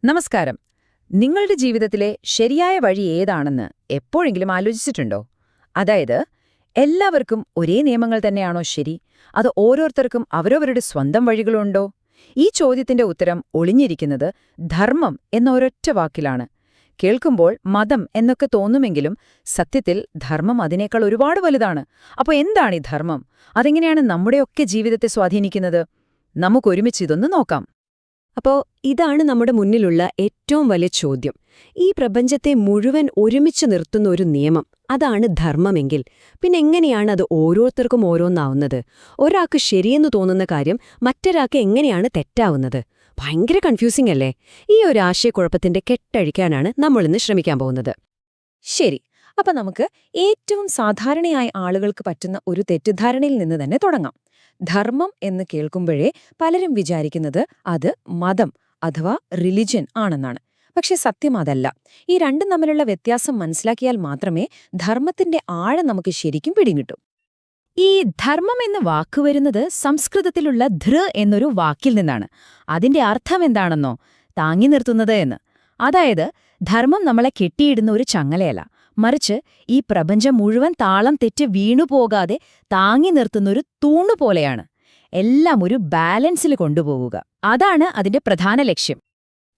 നമസ്കാരം. നിങ്ങളുടെ ജീവിതത്തിലെ ശരിയായ വഴി ഏതാണെന്ന് എപ്പോഴെങ്കിലും ആലോചിച്ചിട്ടുണ്ടോ? അതായത്, എല്ലാവർക്കും ഒരേ നിയമങ്ങൾ തന്നെയാണോ ശരി, അത് ഓരോരുത്തർക്കും അവരവരുടെ സ്വന്തം വഴികളുണ്ടോ? ഈ ചോദ്യത്തിന്റെ ഉത്തരം ഒളിഞ്ഞിരിക്കുന്നത് ധർമ്മം എന്ന ഒരൊറ്റ വാക്കിലാണ്. കേൾക്കുമ്പോൾ മതം എന്നൊക്കെ തോന്നുമെങ്കിലും സത്യത്തിൽ ധർമ്മം അതിനേക്കാൾ ഒരുപാട് വലുതാണ്. അപ്പോൾ എന്താണ് ഈ ധർമ്മം? അതെങ്ങനെയാണ് നമ്മുടെയൊക്കെ ജീവിതത്തെ സ്വാധീനിക്കുന്നത്? നമുക്കൊരുമിച്ചിതൊന്ന് നോക്കാം. അപ്പോൾ ഇതാണ് നമ്മുടെ മുന്നിലുള്ള ഏറ്റവും വലിയ ചോദ്യം. ഈ പ്രപഞ്ചത്തെ മുഴുവൻ ഒരുമിച്ച് നിർത്തുന്ന ഒരു നിയമം, അതാണ് ധർമ്മമെങ്കിൽ പിന്നെ എങ്ങനെയാണ് അത് ഓരോരുത്തർക്കും ഓരോന്നാവുന്നത്? ഒരാൾക്ക് ശരിയെന്ന് തോന്നുന്ന കാര്യം മറ്റൊരാൾക്ക് എങ്ങനെയാണ് തെറ്റാവുന്നത്? ഭയങ്കര കൺഫ്യൂസിംഗ് അല്ലേ? ഈ ഒരു ആശയക്കുഴപ്പത്തിന്റെ കെട്ടഴിക്കാനാണ് നമ്മളിന്ന് ശ്രമിക്കാൻ പോകുന്നത്. ശരി, അപ്പൊ നമുക്ക് ഏറ്റവും സാധാരണയായ ആളുകൾക്ക് പറ്റുന്ന ഒരു തെറ്റിദ്ധാരണയിൽ നിന്ന് തന്നെ തുടങ്ങാം. ധർമ്മം എന്ന് കേൾക്കുമ്പോഴേ പലരും വിചാരിക്കുന്നത് അത് മതം അഥവാ റിലിജ്യൻ ആണെന്നാണ്. പക്ഷെ സത്യം അതല്ല. ഈ രണ്ടും തമ്മിലുള്ള വ്യത്യാസം മനസ്സിലാക്കിയാൽ മാത്രമേ ധർമ്മത്തിന്റെ ആഴം നമുക്ക് ശരിക്കും പിടികിട്ടൂ. ഈ ധർമ്മം എന്ന വാക്ക് വരുന്നത് സംസ്കൃതത്തിലുള്ള ധൃ എന്നൊരു വാക്കിൽ നിന്നാണ്. അതിന്റെ അർത്ഥം എന്താണെന്നോ? താങ്ങി നിർത്തുന്നത് എന്ന്. അതായത്, ധർമ്മം നമ്മളെ കെട്ടിയിടുന്ന ഒരു ചങ്ങലയല്ല, മറിച്ച് ഈ പ്രപഞ്ചം മുഴുവൻ താളം തെറ്റ് വീണുപോകാതെ താങ്ങി നിർത്തുന്നൊരു തൂണുപോലെയാണ്. എല്ലാം ഒരു ബാലൻസിൽ കൊണ്ടുപോകുക. അതാണ് അതിന്റെ പ്രധാന ലക്ഷ്യം.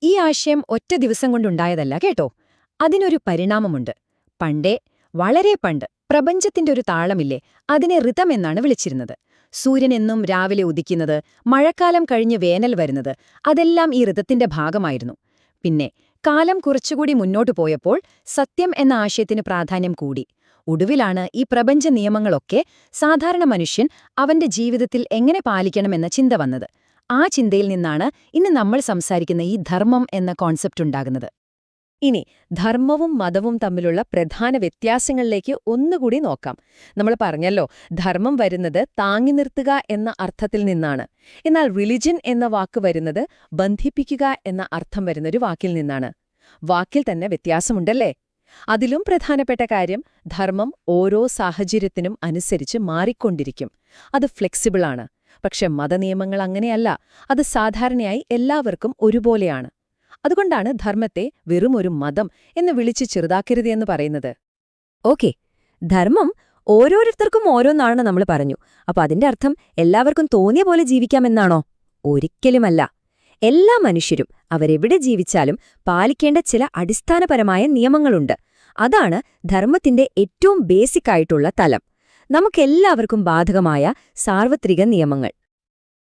ഈ ആശയം ഒറ്റ ദിവസം കൊണ്ടുണ്ടായതല്ല കേട്ടോ. അതിനൊരു പരിണാമമുണ്ട്. പണ്ടേ, വളരെ പണ്ട്, പ്രപഞ്ചത്തിന്റെ ഒരു താളമില്ലേ, അതിനെ ഋതം എന്നാണ് വിളിച്ചിരുന്നത്. സൂര്യൻ എന്നും രാവിലെ ഉദിക്കുന്നത്, മഴക്കാലം കഴിഞ്ഞ് വേനൽ വരുന്നത്, അതെല്ലാം ഈ ഋതത്തിന്റെ ഭാഗമായിരുന്നു. പിന്നെ കാലം കുറച്ചുകൂടി മുന്നോട്ടു പോയപ്പോൾ സത്യം എന്ന ആശയത്തിന് പ്രാധാന്യം കൂടി. ഒടുവിലാണ് ഈ പ്രപഞ്ച നിയമങ്ങളൊക്കെ സാധാരണ മനുഷ്യൻ അവന്റെ ജീവിതത്തിൽ എങ്ങനെ പാലിക്കണമെന്ന ചിന്ത വന്നത്. ആ ചിന്തയിൽ നിന്നാണ് ഇന്ന് നമ്മൾ സംസാരിക്കുന്ന ഈ ധർമ്മം എന്ന കോൺസെപ്റ്റ് ഉണ്ടാകുന്നത്. ഇനി ധർമ്മവും മതവും തമ്മിലുള്ള പ്രധാന വ്യത്യാസങ്ങളിലേക്ക് ഒന്നുകൂടി നോക്കാം. നമ്മൾ പറഞ്ഞല്ലോ, ധർമ്മം വരുന്നത് താങ്ങി നിർത്തുക എന്ന അർത്ഥത്തിൽ നിന്നാണ്. എന്നാൽ റിലിജൻ എന്ന വാക്ക് വരുന്നത് ബന്ധിപ്പിക്കുക എന്ന അർത്ഥം വരുന്നൊരു വാക്കിൽ നിന്നാണ്. വാക്കിൽ തന്നെ വ്യത്യാസമുണ്ടല്ലേ? അതിലും പ്രധാനപ്പെട്ട കാര്യം, ധർമ്മം ഓരോ സാഹചര്യത്തിനും അനുസരിച്ച് മാറിക്കൊണ്ടിരിക്കും. അത് ഫ്ലെക്സിബിളാണ്. പക്ഷെ മതനിയമങ്ങൾ അങ്ങനെയല്ല. അത് സാധാരണയായി എല്ലാവർക്കും ഒരുപോലെയാണ്. അതുകൊണ്ടാണ് ധർമ്മത്തെ വെറും ഒരു മതം എന്ന് വിളിച്ച് ചെറുതാക്കരുത് എന്ന് പറയുന്നത്. ഓക്കെ, ധർമ്മം ഓരോരുത്തർക്കും ഓരോന്നാണെന്ന് നമ്മൾ പറഞ്ഞു. അപ്പൊ അതിന്റെ അർത്ഥം എല്ലാവർക്കും തോന്നിയ പോലെ ജീവിക്കാമെന്നാണോ? ഒരിക്കലുമല്ല. എല്ലാ മനുഷ്യരും അവരെവിടെ ജീവിച്ചാലും പാലിക്കേണ്ട ചില അടിസ്ഥാനപരമായ നിയമങ്ങളുണ്ട്. അതാണ് ധർമ്മത്തിന്റെ ഏറ്റവും ബേസിക് ആയിട്ടുള്ള തലം. നമുക്കെല്ലാവർക്കും ബാധകമായ സാർവത്രിക നിയമങ്ങൾ.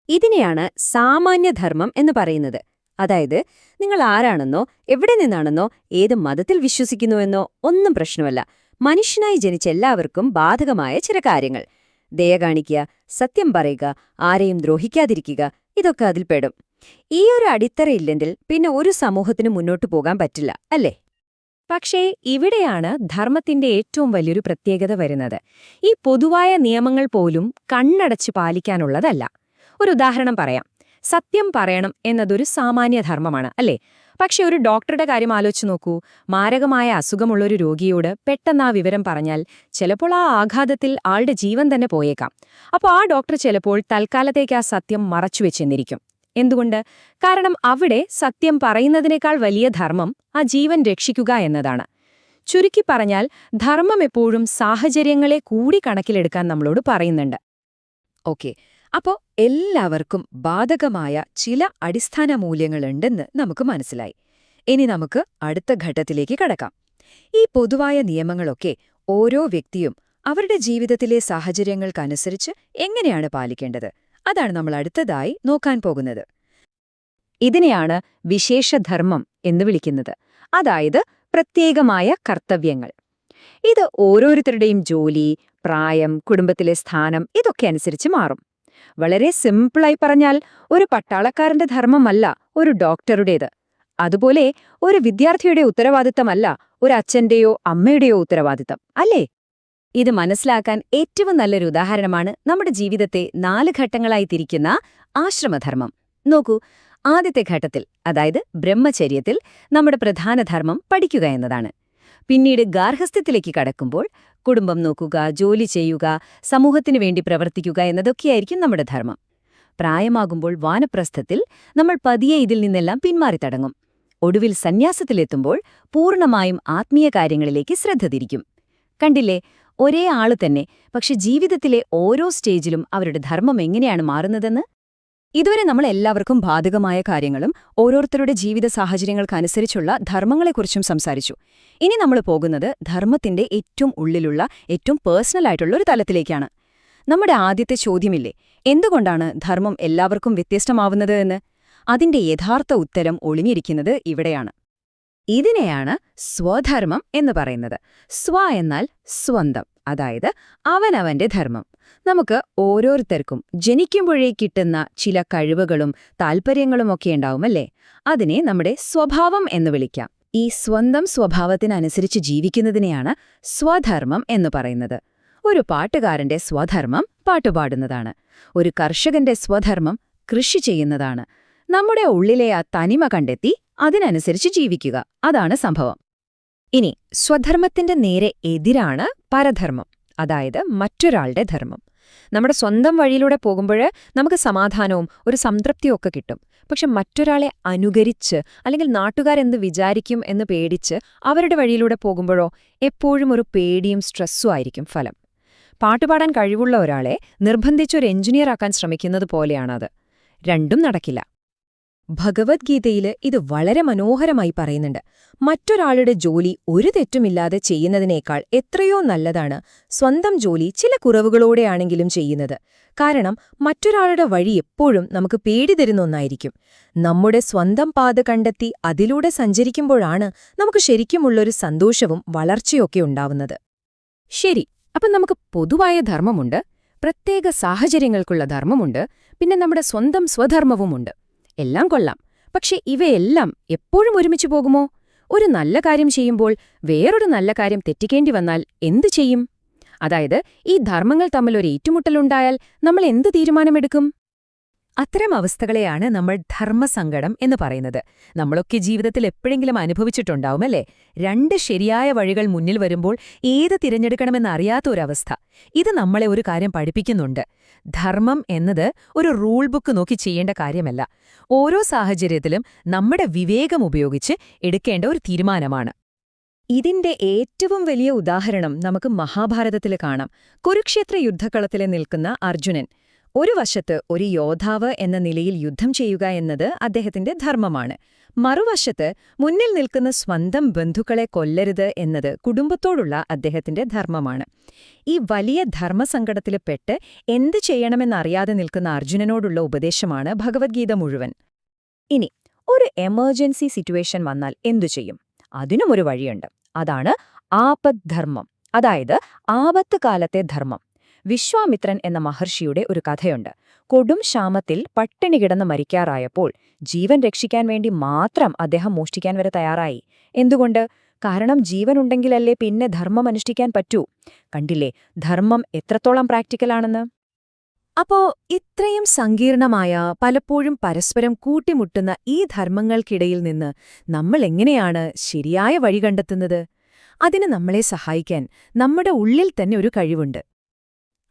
ഇതിനെയാണ് സാമാന്യധർമ്മം എന്ന് പറയുന്നത്. അതായത്, നിങ്ങൾ ആരാണെന്നോ എവിടെ നിന്നാണെന്നോ ഏത് മതത്തിൽ വിശ്വസിക്കുന്നുവെന്നോ ഒന്നും പ്രശ്നമല്ല. മനുഷ്യനായി ജനിച്ച എല്ലാവർക്കും ബാധകമായ ചില കാര്യങ്ങൾ. ദയ കാണിക്കുക, സത്യം പറയുക, ആരെയും ദ്രോഹിക്കാതിരിക്കുക, ഇതൊക്കെ അതിൽപ്പെടും. ഈ ഒരു അടിത്തറയില്ലെങ്കിൽ പിന്നെ ഒരു സമൂഹത്തിന് മുന്നോട്ടു പോകാൻ പറ്റില്ല, അല്ലേ? പക്ഷേ ഇവിടെയാണ് ധർമ്മത്തിന്റെ ഏറ്റവും വലിയൊരു പ്രത്യേകത വരുന്നത്. ഈ പൊതുവായ നിയമങ്ങൾ പോലും കണ്ണടച്ച് പാലിക്കാനുള്ളതല്ല. ഒരു ഉദാഹരണം പറയാം. സത്യം പറയണം എന്നതൊരു സാമാന്യധർമ്മമാണ്, അല്ലേ? പക്ഷെ ഒരു ഡോക്ടറുടെ കാര്യം ആലോചിച്ച് നോക്കൂ. മാരകമായ അസുഖമുള്ളൊരു രോഗിയോട് പെട്ടെന്ന് ആ വിവരം പറഞ്ഞാൽ ചിലപ്പോൾ ആ ആഘാതത്തിൽ ആളുടെ ജീവൻ തന്നെ പോയേക്കാം. അപ്പോൾ ആ ഡോക്ടർ ചിലപ്പോൾ തൽക്കാലത്തേക്ക് ആ സത്യം മറച്ചുവെച്ചെന്നിരിക്കും. എന്തുകൊണ്ട്? കാരണം അവിടെ സത്യം പറയുന്നതിനേക്കാൾ വലിയ ധർമ്മം ആ ജീവൻ രക്ഷിക്കുക എന്നതാണ്. ചുരുക്കി പറഞ്ഞാൽ, ധർമ്മം എപ്പോഴും സാഹചര്യങ്ങളെ കൂടി കണക്കിലെടുക്കാൻ നമ്മളോട് പറയുന്നുണ്ട്. ഓക്കെ, അപ്പോൾ എല്ലാവർക്കും ബാധകമായ ചില അടിസ്ഥാന മൂല്യങ്ങളുണ്ടെന്ന് നമുക്ക് മനസ്സിലായി. ഇനി നമുക്ക് അടുത്ത ഘട്ടത്തിലേക്ക് കടക്കാം. ഈ പൊതുവായ നിയമങ്ങളൊക്കെ ഓരോ വ്യക്തിയും അവരുടെ ജീവിതത്തിലെ സാഹചര്യങ്ങൾക്കനുസരിച്ച് എങ്ങനെയാണ് പാലിക്കേണ്ടത്? അതാണ് നമ്മൾ അടുത്തതായി നോക്കാൻ പോകുന്നത്. ഇതിനെയാണ് വിശേഷധർമ്മം എന്ന് വിളിക്കുന്നത്. അതായത്, പ്രത്യേകമായ കർത്തവ്യങ്ങൾ. ഇത് ഓരോരുത്തരുടെയും ജോലി, പ്രായം, കുടുംബത്തിലെ സ്ഥാനം ഇതൊക്കെ അനുസരിച്ച് മാറും. വളരെ സിമ്പിളായി പറഞ്ഞാൽ, ഒരു പട്ടാളക്കാരന്റെ ധർമ്മമല്ല ഒരു ഡോക്ടറുടേത്. അതുപോലെ ഒരു വിദ്യാർത്ഥിയുടെ ഉത്തരവാദിത്തമല്ല ഒരു അച്ഛന്റെയോ അമ്മയുടെയോ ഉത്തരവാദിത്തം, അല്ലേ? ഇത് മനസ്സിലാക്കാൻ ഏറ്റവും നല്ലൊരു ഉദാഹരണമാണ് നമ്മുടെ ജീവിതത്തെ 4 ഘട്ടങ്ങളായി തിരിക്കുന്ന ആശ്രമധർമ്മം. നോക്കൂ, ആദ്യത്തെ ഘട്ടത്തിൽ, അതായത് ബ്രഹ്മചര്യത്തിൽ, നമ്മുടെ പ്രധാന ധർമ്മം പഠിക്കുക എന്നതാണ്. പിന്നീട് ഗാർഹസ്ഥ്യത്തിലേക്ക് കടക്കുമ്പോൾ കുടുംബം നോക്കുക, ജോലി ചെയ്യുക, സമൂഹത്തിനു വേണ്ടി പ്രവർത്തിക്കുക എന്നതൊക്കെയായിരിക്കും നമ്മുടെ ധർമ്മം. പ്രായമാകുമ്പോൾ വാനപ്രസ്ഥത്തിൽ നമ്മൾ പതിയെ ഇതിൽ നിന്നെല്ലാം പിന്മാറിത്തടങ്ങും. ഒടുവിൽ സന്യാസത്തിലെത്തുമ്പോൾ പൂർണ്ണമായും ആത്മീയ കാര്യങ്ങളിലേക്ക് ശ്രദ്ധ തിരിക്കും. കണ്ടില്ലേ, ഒരേ ആള് തന്നെ, പക്ഷെ ജീവിതത്തിലെ ഓരോ സ്റ്റേജിലും അവരുടെ ധർമ്മം എങ്ങനെയാണ് മാറുന്നതെന്ന്. ഇതുവരെ നമ്മൾ എല്ലാവർക്കും ബാധകമായ കാര്യങ്ങളും ഓരോരുത്തരുടെ ജീവിത സാഹചര്യങ്ങൾക്കനുസരിച്ചുള്ള ധർമ്മങ്ങളെക്കുറിച്ചും സംസാരിച്ചു. ഇനി നമ്മൾ പോകുന്നത് ധർമ്മത്തിന്റെ ഏറ്റവും ഉള്ളിലുള്ള ഏറ്റവും പേഴ്സണലായിട്ടുള്ള ഒരു തലത്തിലേക്കാണ്. നമ്മുടെ ആദ്യത്തെ ചോദ്യമില്ലേ, എന്തുകൊണ്ടാണ് ധർമ്മം എല്ലാവർക്കും വ്യത്യസ്തമാവുന്നത് എന്ന്? അതിന്റെ യഥാർത്ഥ ഉത്തരം ഒളിഞ്ഞിരിക്കുന്നത് ഇവിടെയാണ്. ഇതിനെയാണ് സ്വധർമ്മം എന്ന് പറയുന്നത്. സ്വ എന്നാൽ സ്വന്തം, അതായത് അവനവന്റെ ധർമ്മം. നമുക്ക് ഓരോരുത്തർക്കും ജനിക്കുമ്പോഴേ കിട്ടുന്ന ചില കഴിവുകളും താൽപ്പര്യങ്ങളുമൊക്കെ ഉണ്ടാവുമല്ലേ? അതിനെ നമ്മുടെ സ്വഭാവം എന്ന് വിളിക്കാം. ഈ സ്വന്തം സ്വഭാവത്തിനനുസരിച്ച് ജീവിക്കുന്നതിനെയാണ് സ്വധർമ്മം എന്ന് പറയുന്നത്. ഒരു പാട്ടുകാരന്റെ സ്വധർമ്മം പാട്ടുപാടുന്നതാണ്. ഒരു കർഷകന്റെ സ്വധർമ്മം കൃഷി ചെയ്യുന്നതാണ്. നമ്മുടെ ഉള്ളിലെ ആ തനിമ കണ്ടെത്തി അതിനനുസരിച്ച് ജീവിക്കുക, അതാണ് സംഭവം. ഇനി സ്വധർമ്മത്തിന്റെ നേരെ എതിരാണ് പരധർമ്മം, അതായത് മറ്റൊരാളുടെ ധർമ്മം. നമ്മുടെ സ്വന്തം വഴിയിലൂടെ പോകുമ്പോൾ നമുക്ക് സമാധാനവും ഒരു സംതൃപ്തിയും ഒക്കെ കിട്ടും. പക്ഷെ മറ്റൊരാളെ അനുകരിച്ച് അല്ലെങ്കിൽ നാട്ടുകാരെന്ത് വിചാരിക്കും എന്ന് പേടിച്ച് അവരുടെ വഴിയിലൂടെ പോകുമ്പോഴോ എപ്പോഴും ഒരു പേടിയും സ്ട്രെസ്സും ആയിരിക്കും ഫലം. പാട്ടുപാടാൻ കഴിവുള്ള ഒരാളെ നിർബന്ധിച്ചൊരു എഞ്ചിനീയർ ആക്കാൻ ശ്രമിക്കുന്നത് പോലെയാണത്. രണ്ടും നടക്കില്ല. ഭഗവത്ഗീതയിൽ ഇത് വളരെ മനോഹരമായി പറയുന്നുണ്ട്. മറ്റൊരാളുടെ ജോലി ഒരു തെറ്റുമില്ലാതെ ചെയ്യുന്നതിനേക്കാൾ എത്രയോ നല്ലതാണ് സ്വന്തം ജോലി ചില കുറവുകളോടെയാണെങ്കിലും ചെയ്യുന്നത്. കാരണം മറ്റൊരാളുടെ വഴി എപ്പോഴും നമുക്ക് പേടി തരുന്ന ഒന്നായിരിക്കും. നമ്മുടെ സ്വന്തം പാത കണ്ടെത്തി അതിലൂടെ സഞ്ചരിക്കുമ്പോഴാണ് നമുക്ക് ശരിക്കുമുള്ളൊരു സന്തോഷവും വളർച്ചയൊക്കെ ഉണ്ടാവുന്നത്. ശരി, അപ്പം നമുക്ക് പൊതുവായ ധർമ്മമുണ്ട്, പ്രത്യേക സാഹചര്യങ്ങൾക്കുള്ള ധർമ്മമുണ്ട്, പിന്നെ നമ്മുടെ സ്വന്തം സ്വധർമ്മവുമുണ്ട്. എല്ലാം കൊള്ളാം. പക്ഷെ ഇവയെല്ലാം എപ്പോഴും ഒരുമിച്ച് പോകുമോ? ഒരു നല്ല കാര്യം ചെയ്യുമ്പോൾ വേറൊരു നല്ല കാര്യം തെറ്റിക്കേണ്ടി വന്നാൽ എന്തു ചെയ്യും? അതായത് ഈ ധർമ്മങ്ങൾ തമ്മിൽ ഒരു ഏറ്റുമുട്ടലുണ്ടായാൽ നമ്മൾ എന്ത് തീരുമാനമെടുക്കും? അത്തരം അവസ്ഥകളെയാണ് നമ്മൾ ധർമ്മസങ്കടം എന്ന് പറയുന്നത്. നമ്മളൊക്കെ ജീവിതത്തിൽ എപ്പോഴെങ്കിലും അനുഭവിച്ചിട്ടുണ്ടാവുമല്ലേ? രണ്ട് ശരിയായ വഴികൾ മുന്നിൽ വരുമ്പോൾ ഏത് തിരഞ്ഞെടുക്കണമെന്നറിയാത്ത ഒരവസ്ഥ. ഇത് നമ്മളെ ഒരു കാര്യം പഠിപ്പിക്കുന്നുണ്ട്. ധർമ്മം എന്നത് ഒരു റൂൾ ബുക്ക് നോക്കി ചെയ്യേണ്ട കാര്യമല്ല. ഓരോ സാഹചര്യത്തിലും നമ്മുടെ വിവേകം ഉപയോഗിച്ച് എടുക്കേണ്ട ഒരു തീരുമാനമാണ്. ഇതിന്റെ ഏറ്റവും വലിയ ഉദാഹരണം നമുക്ക് മഹാഭാരതത്തിൽ കാണാം. കുരുക്ഷേത്ര യുദ്ധക്കളത്തിൽ നിൽക്കുന്ന അർജുനൻ. ഒരു വശത്ത് ഒരു യോദ്ധാവ് എന്ന നിലയിൽ യുദ്ധം ചെയ്യുക എന്നത് അദ്ദേഹത്തിന്റെ ധർമ്മമാണ്. മറുവശത്ത് മുന്നിൽ നിൽക്കുന്ന സ്വന്തം ബന്ധുക്കളെ കൊല്ലരുത് എന്നത് കുടുംബത്തോടുള്ള അദ്ദേഹത്തിന്റെ ധർമ്മമാണ്. ഈ വലിയ ധർമ്മസങ്കടത്തിൽ പെട്ട് എന്ത് ചെയ്യണമെന്നറിയാതെ നിൽക്കുന്ന അർജുനനോടുള്ള ഉപദേശമാണ് ഭഗവത്ഗീത മുഴുവൻ. ഇനി ഒരു എമർജൻസി സിറ്റുവേഷൻ വന്നാൽ എന്തു ചെയ്യും? അതിനും ഒരു വഴിയുണ്ട്. അതാണ് ആപദ്ധർമ്മം, അതായത് ആപത്ത് കാലത്തെ ധർമ്മം. വിശ്വാമിത്രൻ എന്ന മഹർഷിയുടെ ഒരു കഥയുണ്ട്. കൊടും ക്ഷാമത്തിൽ പട്ടിണി കിടന്ന് മരിക്കാറായപ്പോൾ ജീവൻ രക്ഷിക്കാൻ വേണ്ടി മാത്രം അദ്ദേഹം മോഷ്ടിക്കാൻ വരെ തയ്യാറായി. എന്തുകൊണ്ട്? കാരണം ജീവനുണ്ടെങ്കിലല്ലേ പിന്നെ ധർമ്മം അനുഷ്ഠിക്കാൻ പറ്റൂ. കണ്ടില്ലേ ധർമ്മം എത്രത്തോളം പ്രാക്ടിക്കലാണെന്ന്? അപ്പോ ഇത്രയും സങ്കീർണമായ, പലപ്പോഴും പരസ്പരം കൂട്ടിമുട്ടുന്ന ഈ ധർമ്മങ്ങൾക്കിടയിൽ നിന്ന് നമ്മൾ എങ്ങനെയാണ് ശരിയായ വഴി കണ്ടെത്തുന്നത്? അതിന് നമ്മളെ സഹായിക്കാൻ നമ്മുടെ ഉള്ളിൽ തന്നെ ഒരു കഴിവുണ്ട്.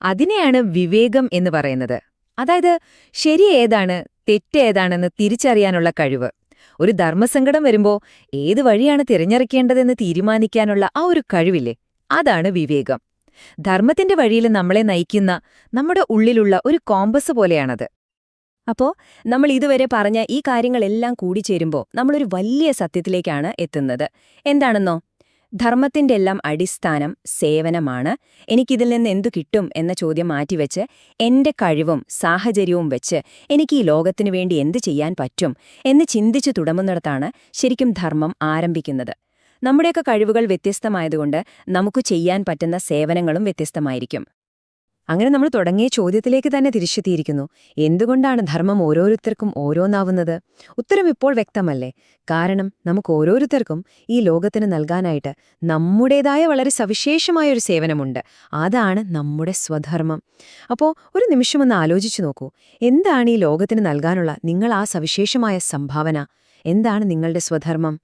അതിനെയാണ് വിവേകം എന്ന് പറയുന്നത്. അതായത് ശരി ഏതാണ്, തെറ്റ് ഏതാണെന്ന് തിരിച്ചറിയാനുള്ള കഴിവ്. ഒരു ധർമ്മസങ്കടം വരുമ്പോ ഏത് വഴിയാണ് തിരഞ്ഞെടുക്കേണ്ടതെന്ന് തീരുമാനിക്കാനുള്ള ആ ഒരു കഴിവില്ലേ, അതാണ് വിവേകം. ധർമ്മത്തിന്റെ വഴിയിൽ നമ്മളെ നയിക്കുന്ന നമ്മുടെ ഉള്ളിലുള്ള ഒരു കോമ്പസ് പോലെയാണത്. അപ്പോ നമ്മൾ ഇതുവരെ പറഞ്ഞ ഈ കാര്യങ്ങളെല്ലാം കൂടിച്ചേരുമ്പോൾ നമ്മളൊരു വലിയ സത്യത്തിലേക്കാണ് എത്തുന്നത്. എന്താണെന്നോ? ധർമ്മത്തിന്റെ എല്ലാം അടിസ്ഥാനം സേവനമാണ്. എനിക്കിതിൽ നിന്ന് എന്തു കിട്ടും എന്ന ചോദ്യം മാറ്റിവെച്ച് എന്റെ കഴിവും സാഹചര്യവും വെച്ച് എനിക്ക് ഈ ലോകത്തിനു വേണ്ടി എന്ത് ചെയ്യാൻ പറ്റും എന്ന് ചിന്തിച്ചു തുടങ്ങുന്നിടത്താണ് ശരിക്കും ധർമ്മം ആരംഭിക്കുന്നത്. നമ്മുടെയൊക്കെ കഴിവുകൾ വ്യത്യസ്തമായതുകൊണ്ട് നമുക്ക് ചെയ്യാൻ പറ്റുന്ന സേവനങ്ങളും വ്യത്യസ്തമായിരിക്കും. അങ്ങനെ നമ്മൾ തുടങ്ങിയ ചോദ്യത്തിലേക്ക് തന്നെ തിരിച്ചെത്തിയിരിക്കുന്നു. എന്തുകൊണ്ടാണ് ധർമ്മം ഓരോരുത്തർക്കും ഓരോന്നാവുന്നത്? ഉത്തരം ഇപ്പോൾ വ്യക്തമല്ലേ? കാരണം നമുക്ക് ഓരോരുത്തർക്കും ഈ ലോകത്തിന് നൽകാനായിട്ട് നമ്മുടേതായ വളരെ സവിശേഷമായൊരു സേവനമുണ്ട്. അതാണ് നമ്മുടെ സ്വധർമ്മം. അപ്പോൾ ഒരു നിമിഷമൊന്ന് ആലോചിച്ചു നോക്കൂ. എന്താണ് ഈ ലോകത്തിന് നൽകാനുള്ള നിങ്ങൾ ആ സവിശേഷമായ സംഭാവന? എന്താണ് നിങ്ങളുടെ സ്വധർമ്മം?